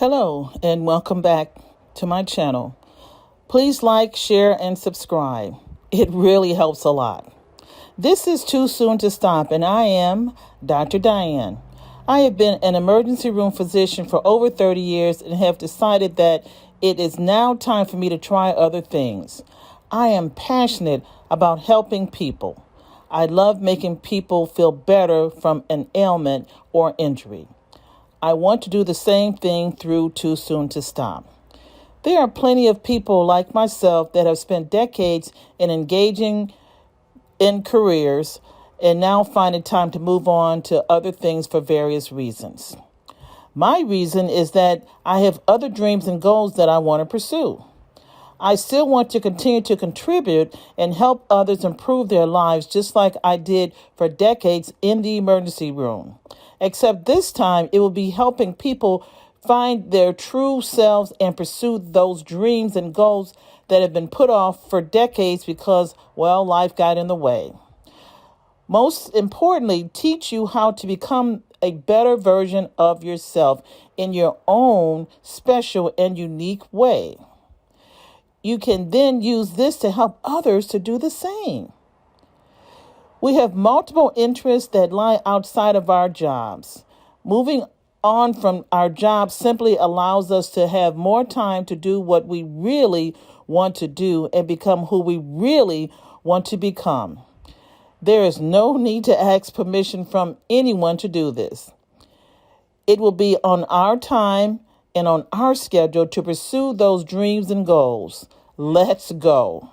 Hello, and welcome back to my channel. Please like, share, and subscribe. It really helps a lot. This is Too Soon to Stop, and I am Dr. Diane. I have been an emergency room physician for over 30 years and have decided that it is now time for me to try other things. I am passionate about helping people. I love making people feel better from an ailment or injury. I want to do the same thing through Too Soon to Stop. There are plenty of people like myself that have spent decades in engaging in careers and now finding time to move on to other things for various reasons. My reason is that I have other dreams and goals that I want to pursue. I still want to continue to contribute and help others improve their lives just like I did for decades in the emergency room. Except this time, it will be helping people find their true selves and pursue those dreams and goals that have been put off for decades because, well, life got in the way. Most importantly, teach you how to become a better version of yourself in your own special and unique way. You can then use this to help others to do the same. We have multiple interests that lie outside of our jobs. Moving on from our jobs simply allows us to have more time to do what we really want to do and become who we really want to become. There is no need to ask permission from anyone to do this. It will be on our time and on our schedule to pursue those dreams and goals. Let's go.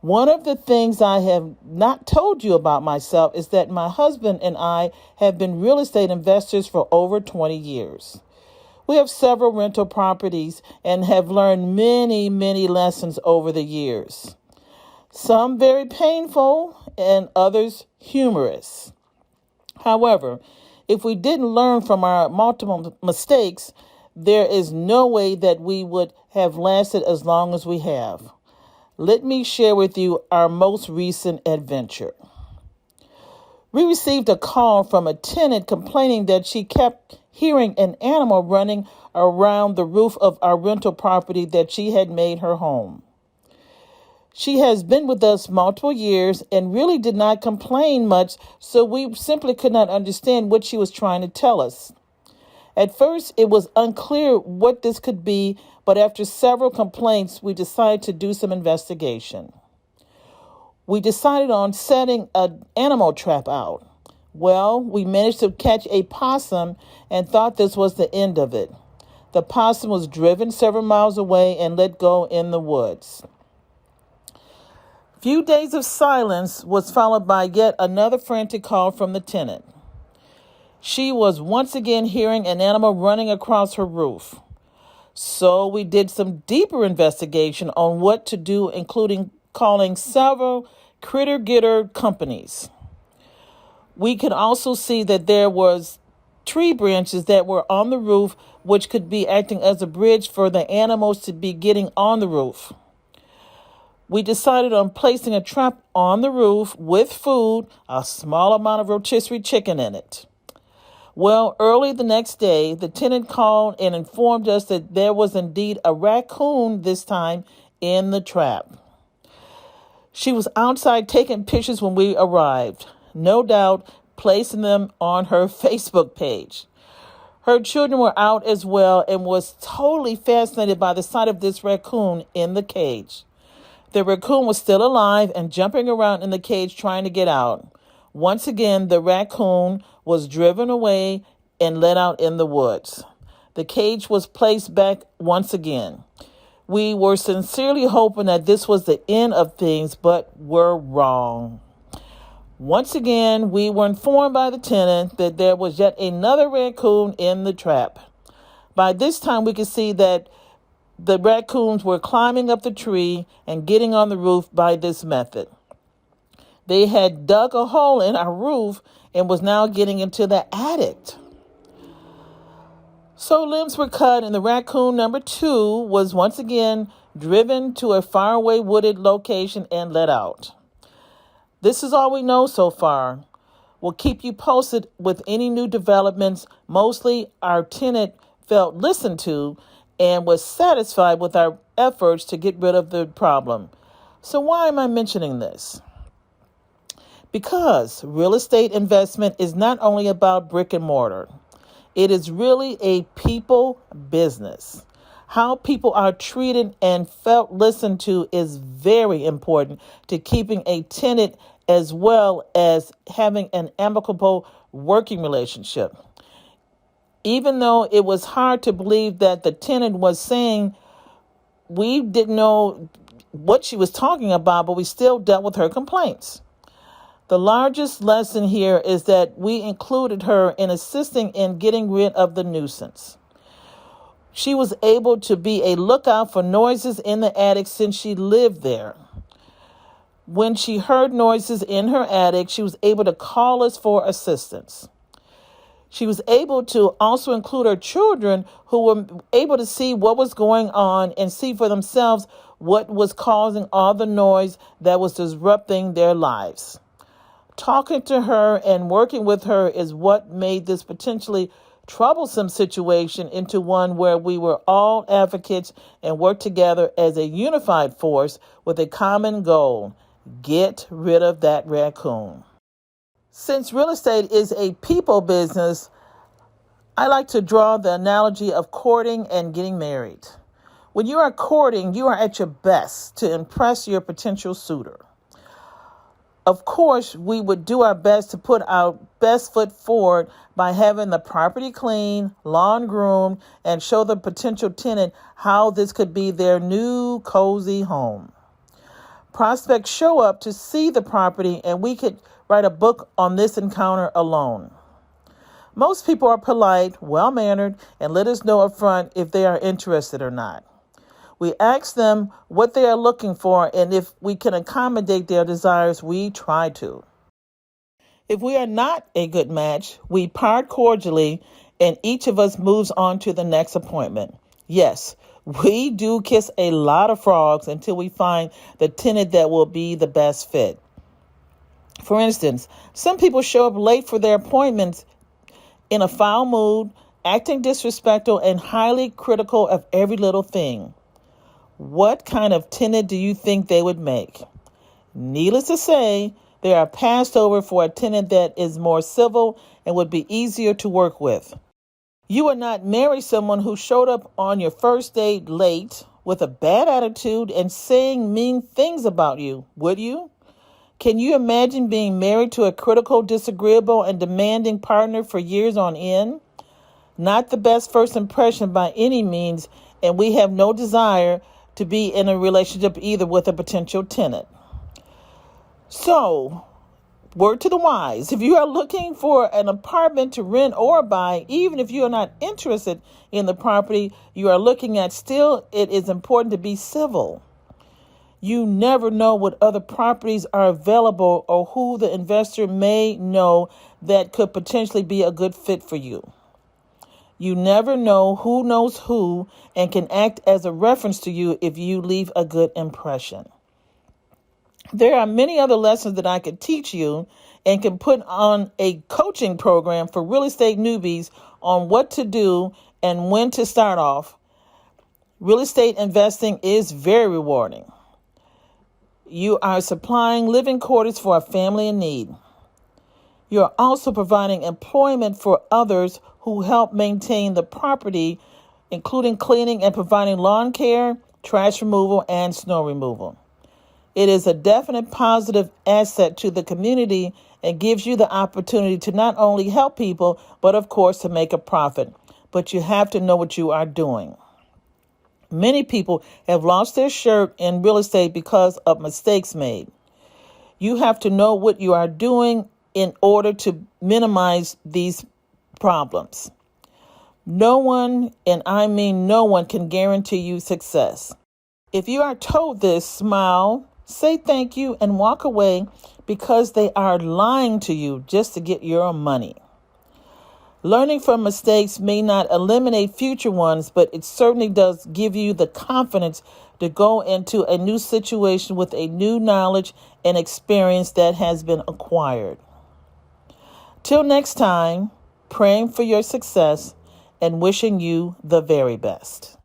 One of the things I have not told you about myself is that my husband and I have been real estate investors for over 20 years. We have several rental properties and have learned many, many lessons over the years. Some very painful and others humorous. However, if we didn't learn from our multiple mistakes, there is no way that we would have lasted as long as we have. Let me share with you our most recent adventure. We received a call from a tenant complaining that she kept hearing an animal running around the roof of our rental property that she had made her home. She has been with us multiple years and really did not complain much, so we simply could not understand what she was trying to tell us. At first, it was unclear what this could be, but after several complaints, we decided to do some investigation. We decided on setting an animal trap out. Well, we managed to catch a possum and thought this was the end of it. The possum was driven several miles away and let go in the woods. Few days of silence was followed by yet another frantic call from the tenant. She was once again hearing an animal running across her roof. So we did some deeper investigation on what to do, including calling several critter-getter companies. We could also see that there was tree branches that were on the roof, which could be acting as a bridge for the animals to be getting on the roof. We decided on placing a trap on the roof with food, a small amount of rotisserie chicken in it. Well, early the next day, the tenant called and informed us that there was indeed a raccoon this time in the trap. She was outside taking pictures when we arrived, no doubt placing them on her Facebook page. Her children were out as well and was totally fascinated by the sight of this raccoon in the cage. The raccoon was still alive and jumping around in the cage trying to get out. Once again, the raccoon was driven away and let out in the woods. The cage was placed back once again. We were sincerely hoping that this was the end of things, but were wrong. Once again, we were informed by the tenant that there was yet another raccoon in the trap. By this time, we could see that the raccoons were climbing up the tree and getting on the roof by this method. They had dug a hole in our roof and was now getting into the attic. So limbs were cut and the raccoon number 2 was once again driven to a faraway wooded location and let out. This is all we know so far. We'll keep you posted with any new developments. Mostly our tenant felt listened to and was satisfied with our efforts to get rid of the problem. So why am I mentioning this? Because real estate investment is not only about brick and mortar. It is really a people business. How people are treated and felt listened to is very important to keeping a tenant as well as having an amicable working relationship. Even though it was hard to believe that the tenant was saying we didn't know what she was talking about, but we still dealt with her complaints. The largest lesson here is that we included her in assisting in getting rid of the nuisance. She was able to be a lookout for noises in the attic since she lived there. When she heard noises in her attic, she was able to call us for assistance. She was able to also include her children who were able to see what was going on and see for themselves what was causing all the noise that was disrupting their lives. Talking to her and working with her is what made this potentially troublesome situation into one where we were all advocates and worked together as a unified force with a common goal: get rid of that raccoon. Since real estate is a people business, I like to draw the analogy of courting and getting married. When you are courting, you are at your best to impress your potential suitor. Of course, we would do our best to put our best foot forward by having the property clean, lawn groomed, and show the potential tenant how this could be their new cozy home. Prospects show up to see the property, and we could write a book on this encounter alone. Most people are polite, well-mannered, and let us know up front if they are interested or not. We ask them what they are looking for, and if we can accommodate their desires, we try to. If we are not a good match, we part cordially, and each of us moves on to the next appointment. Yes, we do kiss a lot of frogs until we find the tenant that will be the best fit. For instance, some people show up late for their appointments in a foul mood, acting disrespectful, and highly critical of every little thing. What kind of tenant do you think they would make? Needless to say, they are passed over for a tenant that is more civil and would be easier to work with. You would not marry someone who showed up on your first date late with a bad attitude and saying mean things about you, would you? Can you imagine being married to a critical, disagreeable, and demanding partner for years on end? Not the best first impression by any means, and we have no desire to be in a relationship either with a potential tenant. So, word to the wise, if you are looking for an apartment to rent or buy, even if you are not interested in the property you are looking at, still it is important to be civil. You never know what other properties are available or who the investor may know that could potentially be a good fit for you. You never know who knows who and can act as a reference to you if you leave a good impression. There are many other lessons that I could teach you and can put on a coaching program for real estate newbies on what to do and when to start off. Real estate investing is very rewarding. You are supplying living quarters for a family in need. You are also providing employment for others who help maintain the property, including cleaning and providing lawn care, trash removal, and snow removal. It is a definite positive asset to the community and gives you the opportunity to not only help people, but of course to make a profit. But you have to know what you are doing. Many people have lost their shirt in real estate because of mistakes made. You have to know what you are doing in order to minimize these problems. No one, and I mean no one, can guarantee you success. If you are told this, smile, say thank you, and walk away because they are lying to you just to get your money. Learning from mistakes may not eliminate future ones, but it certainly does give you the confidence to go into a new situation with a new knowledge and experience that has been acquired. Till next time, praying for your success and wishing you the very best.